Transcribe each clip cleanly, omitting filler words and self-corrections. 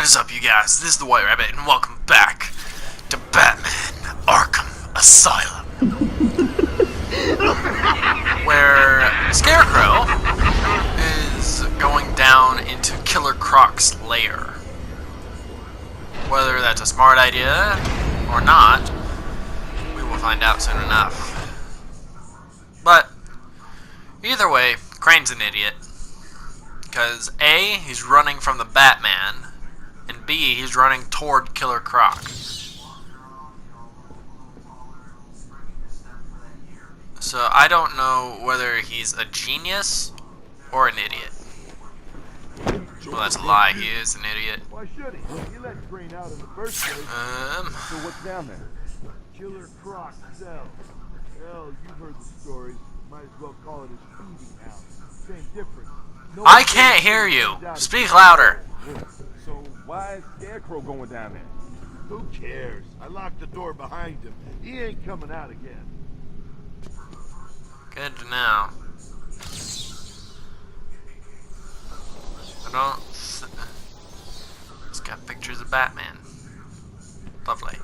What is up, you guys? This is the White Rabbit, and welcome back to Batman Arkham Asylum, where Scarecrow is going down into Killer Croc's lair. Whether that's a smart idea or not, we will find out soon enough. But either way, Crane's an idiot. Because A, he's running from the Batman, and B, he's running toward Killer Croc. So I don't know whether he's a genius or an idiot. Well, that's a lie, he is an idiot. Why should he? He let Crane out in the first place. So what's down there? Killer Croc cell. Hell, you've heard the story. Might as well call it his feeding house. Same difference. No, I can't hear you. Speak louder. So why is Scarecrow going down there? Who cares? I locked the door behind him. He ain't coming out again. Good to know. I don't... It's got pictures of Batman. Lovely.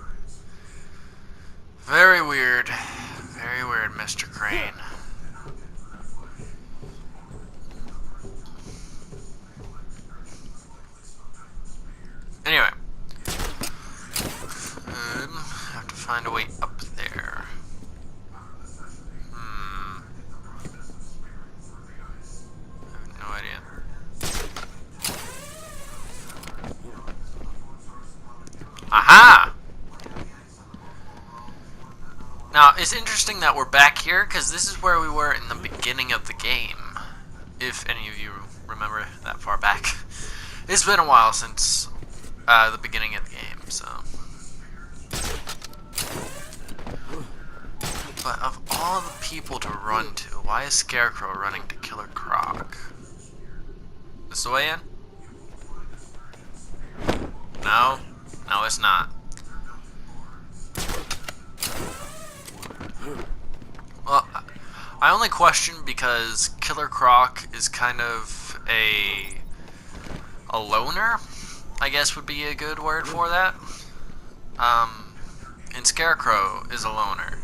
Very weird. Very weird, Mr. Crane. Anyway. Have to find a way up there. I have no idea. Aha! Now, it's interesting that we're back here, because this is where we were in the beginning of the game. If any of you remember that far back. It's been a while since the beginning of the game, so. But of all the people to run to, why is Scarecrow running to Killer Croc? This the way in? No? No, it's not. Well, I only question because Killer Croc is kind of a loner, I guess would be a good word for that. And Scarecrow is a loner.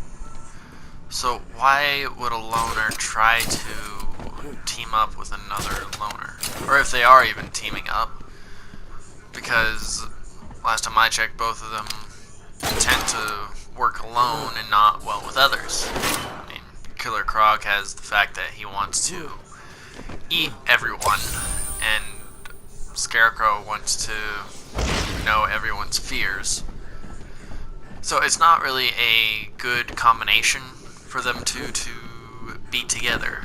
So why would a loner try to team up with another loner? Or if they are even teaming up. Because last time I checked, both of them tend to work alone and not well with others. I mean, Killer Croc has the fact that he wants to eat everyone, and Scarecrow wants to know everyone's fears. So it's not really a good combination for them two to be together.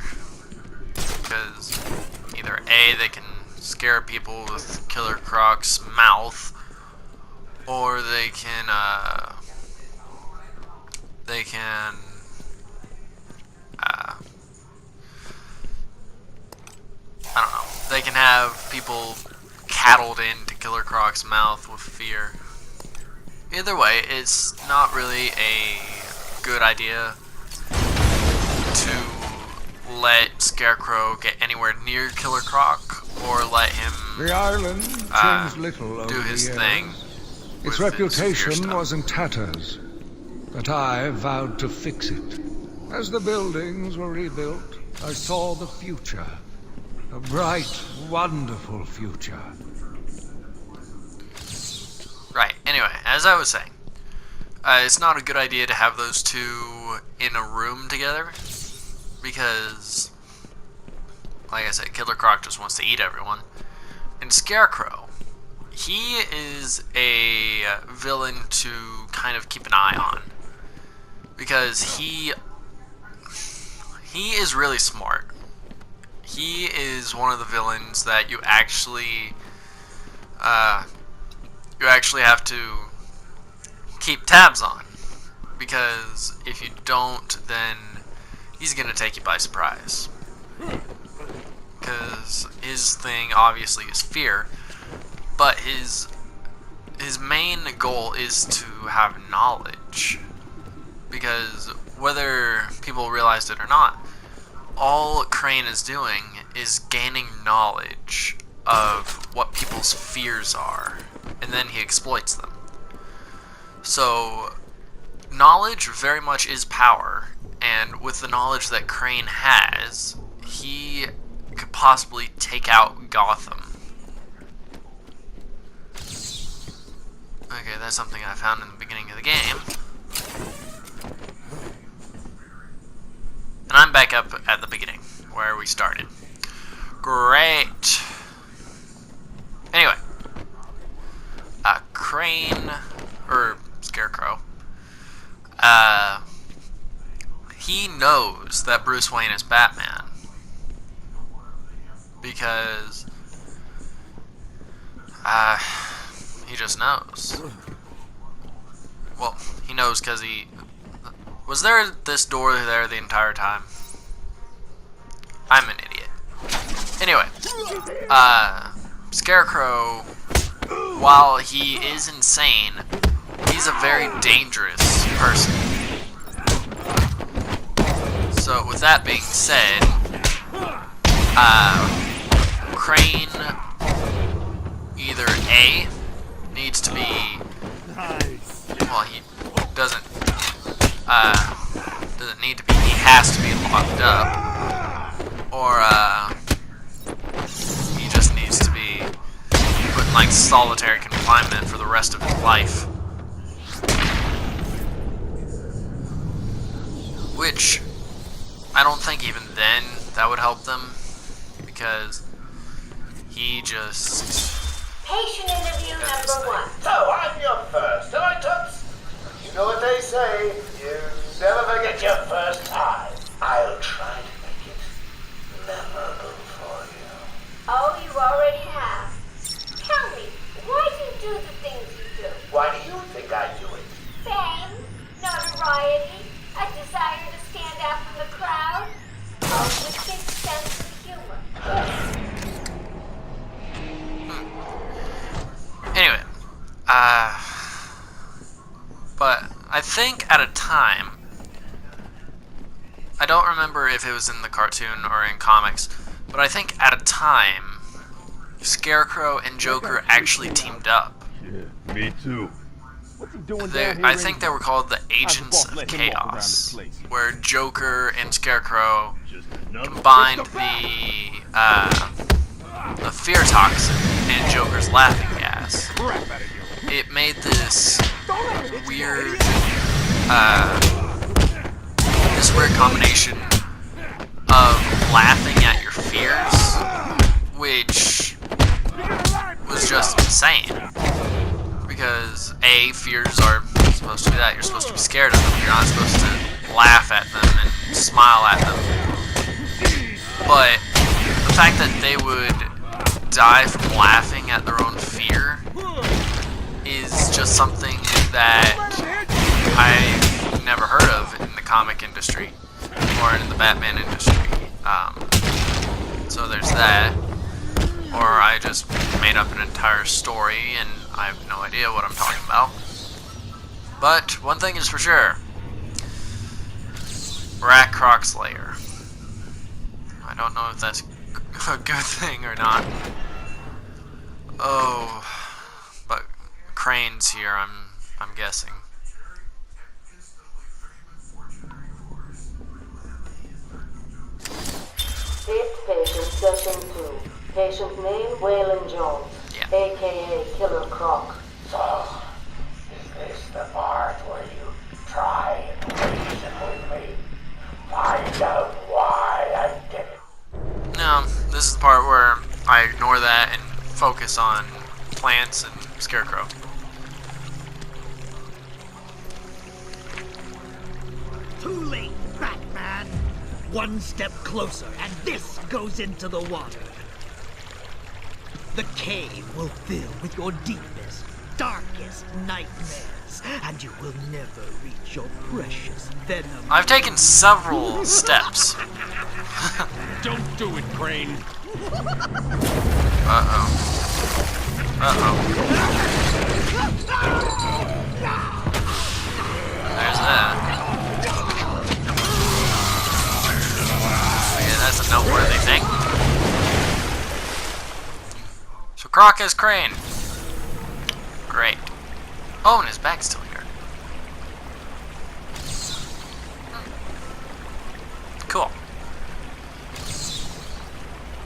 Because either A, they can scare people with Killer Croc's mouth, or they can I don't know. They can have people cattled into Killer Croc's mouth with fear. Either way, it's not really a good idea to let Scarecrow get anywhere near Killer Croc, or let him the island changed little do over his the thing. years. Its reputation was in tatters, but I vowed to fix it. As the buildings were rebuilt, I saw the future. A bright, wonderful future. Right, anyway, as I was saying, it's not a good idea to have those two in a room together, because, like I said, Killer Croc just wants to eat everyone. And Scarecrow, he is a villain to kind of keep an eye on, because he is really smart. He is one of the villains that you actually have to keep tabs on, because if you don't, then he's gonna take you by surprise. Because his thing obviously is fear, but his main goal is to have knowledge. Because whether people realize it or not, all Crane is doing is gaining knowledge of what people's fears are. and then he exploits them. So, knowledge very much is power, and with the knowledge that Crane has, he could possibly take out Gotham. Okay, that's something I found in the beginning of the game. And I'm back up at the beginning, where we started. Great! Anyway. Crane, or Scarecrow, he knows that Bruce Wayne is Batman. Because, he just knows. Well, he knows because he... Was there this door there the entire time? I'm an idiot. Anyway, Scarecrow, while he is insane, he's a very dangerous person. So, with that being said, Crane either A, needs to be, well, he doesn't need to be, he has to be locked up, or he just needs to be put in like solitary confinement for the rest of his life. Which, I don't think even then that would help them, because he just... Patient interview number 1. So, I'm your first, am I, Toots? You know what they say, you never forget your first time. I'll try to make it memorable for you. Oh, you already have. Tell me, why do you do the things you do? Why do you think I do it? Fame, notoriety, a desire to stand out from the crowd, a wicked sense of humor. Anyway, but I think at a time, I don't remember if it was in the cartoon or in comics, but I think at a time, Scarecrow and Joker actually teamed up. Yeah, me too. What's he doing down here I think they were called the Agents of Chaos, where Joker and Scarecrow combined the fear toxin and Joker's laughing gas. It made this weird combination of laughing at your fears, which was just insane. Because A, fears are supposed to be that. You're supposed to be scared of them. You're not supposed to laugh at them and smile at them. But the fact that they would die from laughing at their own fear is just something that I've never heard of in the comic industry or in the Batman industry. So there's that. Or I just made up an entire story and I have no idea what I'm talking about. But one thing is for sure. We're at Croc's Lair. I don't know if that's a good thing or not. Oh, but Crane's here, I'm guessing. Fifth patient, session 2. Patient's name, Waylon Jones, a.k.a. Killer Croc. So, is this the part where you try and reason with me? Find out why I did it. No, this is the part where I ignore that and focus on plants and Scarecrow. Too late, Batman! One step closer, and this goes into the water. The cave will fill with your deepest, darkest nightmares, and you will never reach your precious venom. I've taken several steps. Don't do it, Crane. Uh-oh. Uh-oh. There's that. Okay, that's a noteworthy thing. So Croc is Crane. Great. Oh, and his bag's still here. Cool.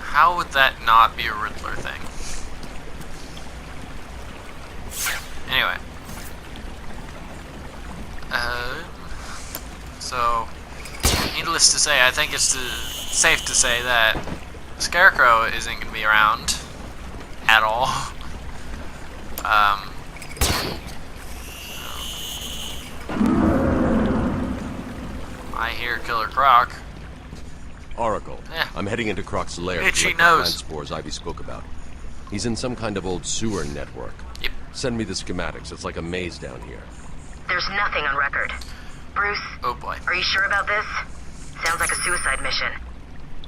How would that not be a Riddler thing? Anyway. So, needless to say, I think it's safe to say that Scarecrow isn't going to be around at all. I hear Killer Croc. Oracle. Yeah. I'm heading into Croc's lair to Itchy collect the plant nose. spores Ivy spoke about. He's in some kind of old sewer network. Yep. Send me the schematics. It's like a maze down here. There's nothing on record. Bruce, Oh boy. are you sure about this? Sounds like a suicide mission.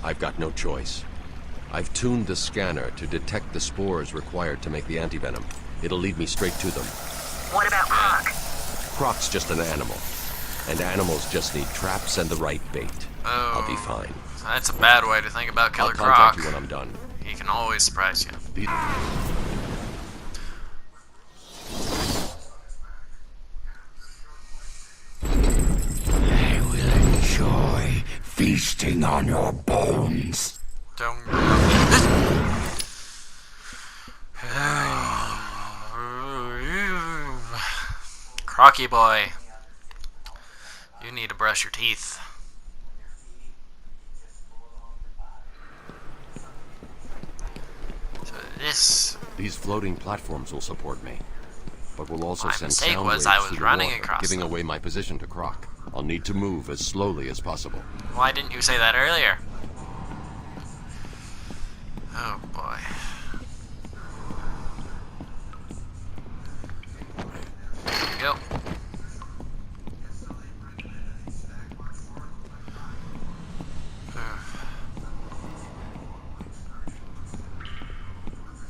I've got no choice. I've tuned the scanner to detect the spores required to make the antivenom. It'll lead me straight to them. What about Croc? Croc's just an animal. And animals just need traps and the right bait. Oh. I'll be fine. That's a bad way to think about Killer I'll contact Croc. you when I'm done. He can always surprise you. Be- I will enjoy feasting on your bones. Don't. Crocky boy, you need to brush your teeth. So These floating platforms will support me, but will also My send mistake sound was waves I was through the running water, across giving them. away my position to Croc. I'll need to move as slowly as possible. Why didn't you say that earlier? Oh boy. There we go.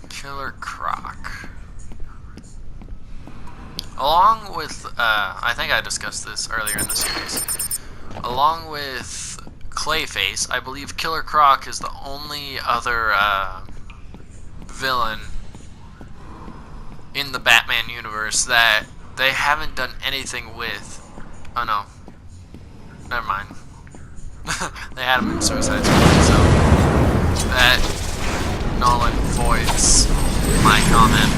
Killer Croc. Along with, I think I discussed this earlier in the series. Along with Clayface, I believe Killer Croc is the only other villain in the Batman universe that they haven't done anything with. Oh no. Never mind. They had him in Suicide Squad, so that Nolan voids my comment.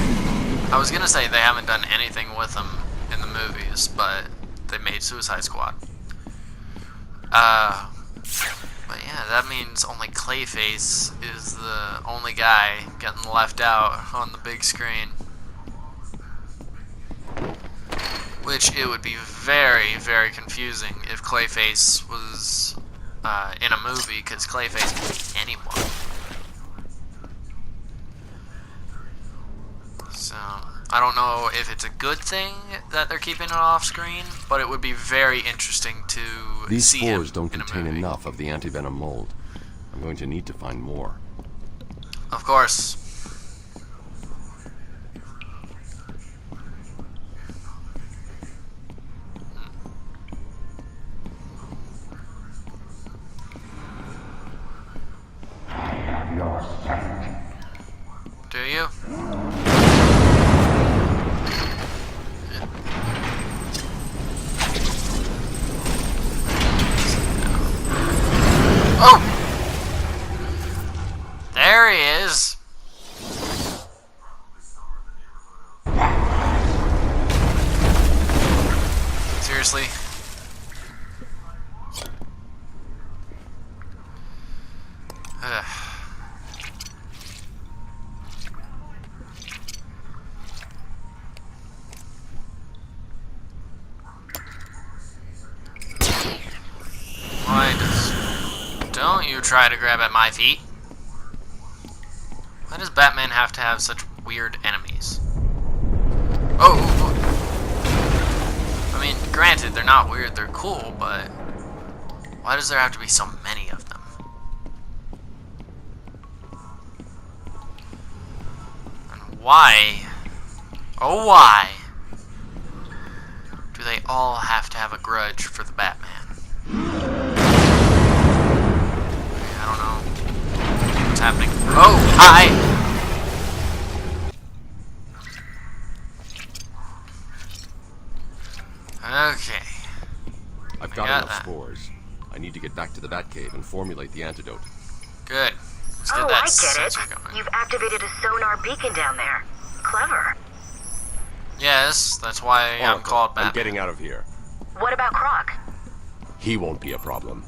I was gonna say they haven't done anything with him in the movies, but they made Suicide Squad. But yeah, that means only Clayface is the only guy getting left out on the big screen. Which it would be very, very confusing if Clayface was in a movie, because Clayface can be anyone. So, I don't know if it's a good thing that they're keeping it off screen, but it would be very interesting to These see him spores don't in a contain movie. enough of the antivenom mold. I'm going to need to find more. Of course. Your scent. Do you? Oh! There he is. Seriously? Ugh. Don't you try to grab at my feet. Why does Batman have to have such weird enemies? Oh! I mean, granted, they're not weird, they're cool, but why does there have to be so many of them? And why, oh why, do they all have to have a grudge for the Batman? I don't know what's happening. Oh, hi! Batcave and formulate the antidote. Good. Let's get Oh, that I get it. sensor going. You've activated a sonar beacon down there. Clever. Yes, that's why I'm Oracle, called Batman. I'm getting out of here. What about Croc? He won't be a problem.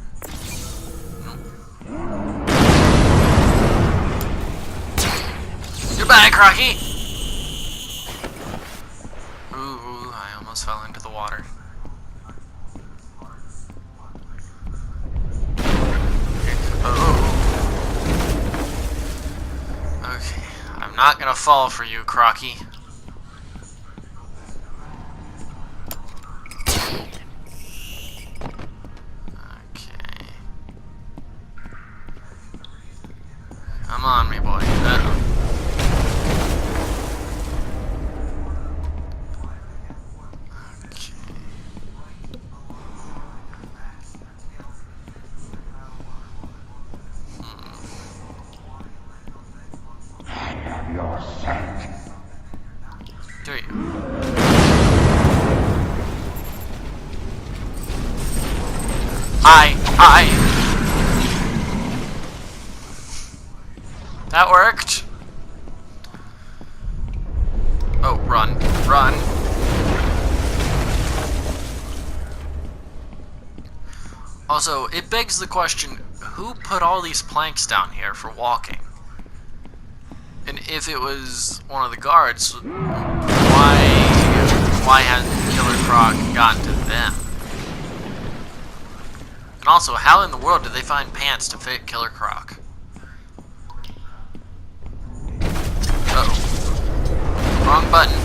Goodbye, Crocky! Ooh, I almost fell into the water. Oh. Okay, I'm not gonna fall for you, Crocky. Okay. Come on, me boy. Uh-oh. Do you? Hi! That worked. Oh, run. Run. Also, it begs the question, who put all these planks down here for walking? And if it was one of the guards, why hadn't Killer Croc gotten to them? And also, how in the world did they find pants to fit Killer Croc? Uh-oh. Wrong button.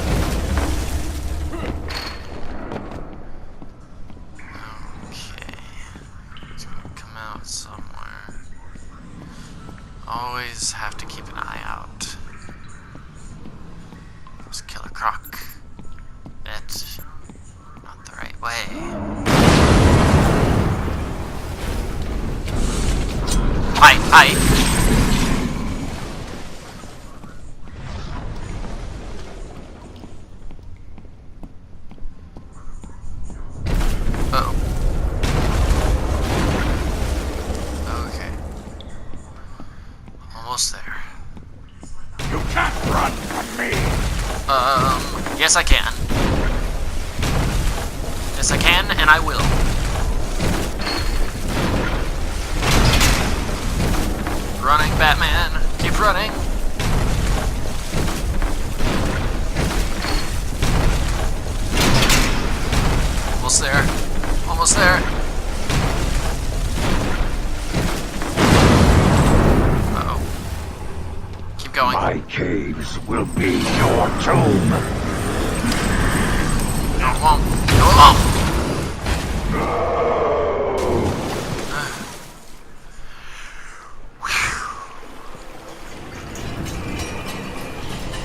Okay. It's gonna come out somewhere. Always have to keep an eye out. It's Killer Croc. That's not the right way. Hi! Uh-oh. Okay. Almost there. You can't run from me! Yes I can. Yes I can, and I will. Running, Batman. Keep running. Almost there. Almost there. Uh-oh. Keep going. My caves will be your tomb. No, it won't. No, it won't.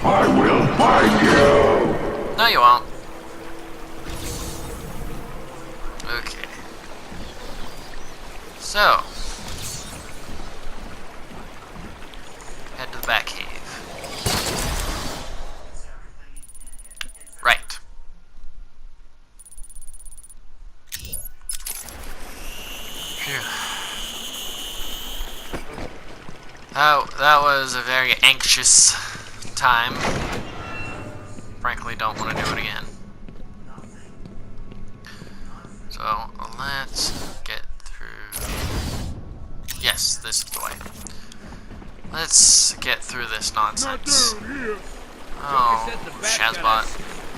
I will find you! No, you won't. Okay. So. Head to the Batcave. Right. Phew. That was a very anxious time. Frankly, don't want to do it again. So, let's get through... Yes, this is the way. Let's get through this nonsense. Oh, Shazbot.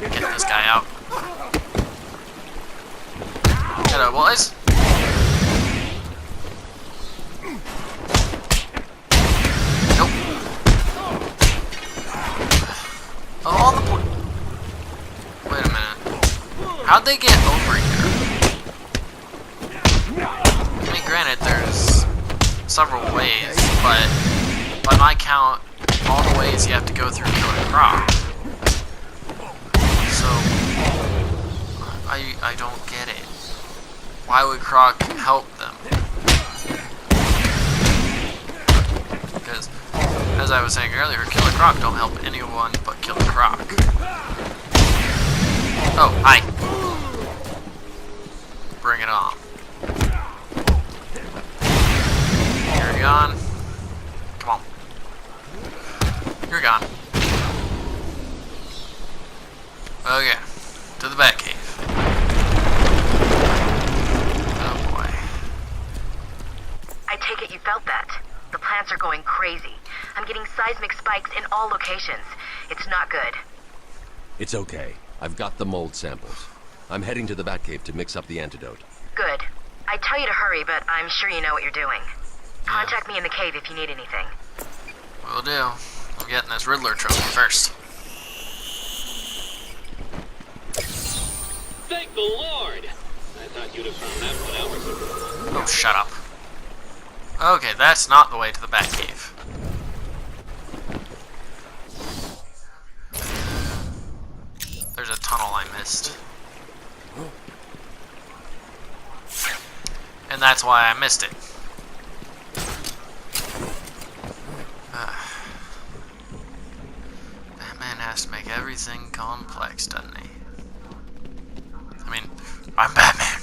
Get this guy out. Hello, boys. Nope. All the Wait a minute. How'd they get over here? I mean, granted, there's several ways, but by my count, all the ways you have to go through Killer Croc. So, I don't get it. Why would Croc help them? Because, as I was saying earlier, Killer Croc don't help anyone but Killer Croc. Oh, hi. Bring it on. gone? Come on. You're gone. Okay. To the Batcave. Oh boy. I take it you felt that. The plants are going crazy. I'm getting seismic spikes in all locations. It's not good. It's okay. I've got the mold samples. I'm heading to the Batcave to mix up the antidote. Good. I tell you to hurry, but I'm sure you know what you're doing. Contact me in the cave if you need anything. Will do. I'm getting this Riddler trophy first. Thank the Lord! I thought you'd have found that 1 hour ago. Oh, shut up. Okay, that's not the way to the Batcave. There's a tunnel I missed. And that's why I missed it. Batman has to make everything complex, doesn't he? I mean, I'm Batman.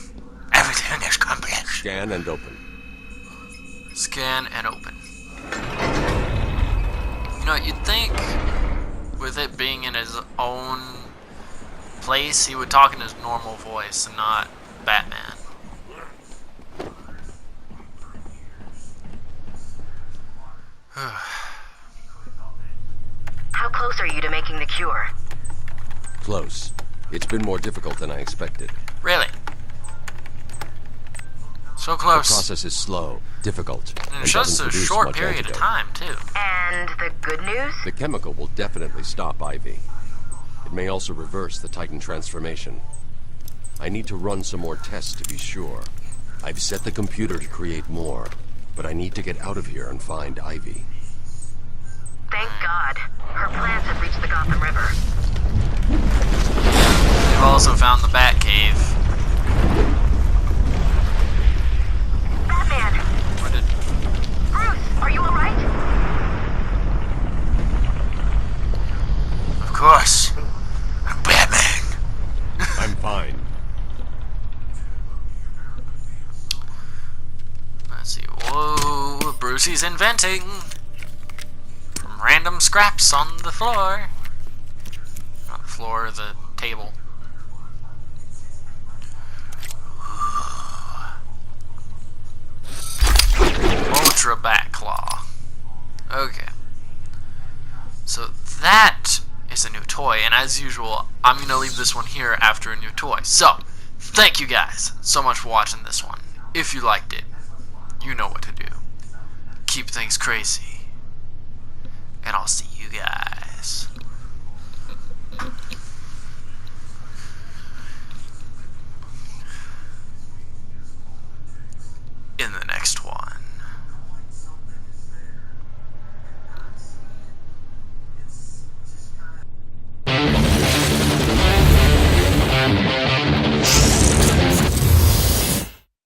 Everything is complex. Scan and open. Scan and open. You know, you'd think with it being in his own place, he would talk in his normal voice and not Batman. How close are you to making the cure? Close. It's been more difficult than I expected. Really? So The close. process is slow, difficult, And and it's just doesn't a produce short much period of antidote. time, too. And the good news? The chemical will definitely stop Ivy. It may also reverse the Titan transformation. I need to run some more tests to be sure. I've set the computer to create more, but I need to get out of here and find Ivy. Thank God. Her plants have reached the Gotham River. They've also found the Batcave. Batman! What did... Bruce, are you alright? Of course. I'm Batman. I'm fine. Let's see. Whoa, Brucey's inventing. From random scraps on the floor. Not the floor, the table. Ultra Bat Claw. Okay. So that is a new toy, and as usual, I'm going to leave this one here after a new toy. So, thank you guys so much for watching this one. If you liked it, you know what to do. Keep things crazy, and I'll see you guys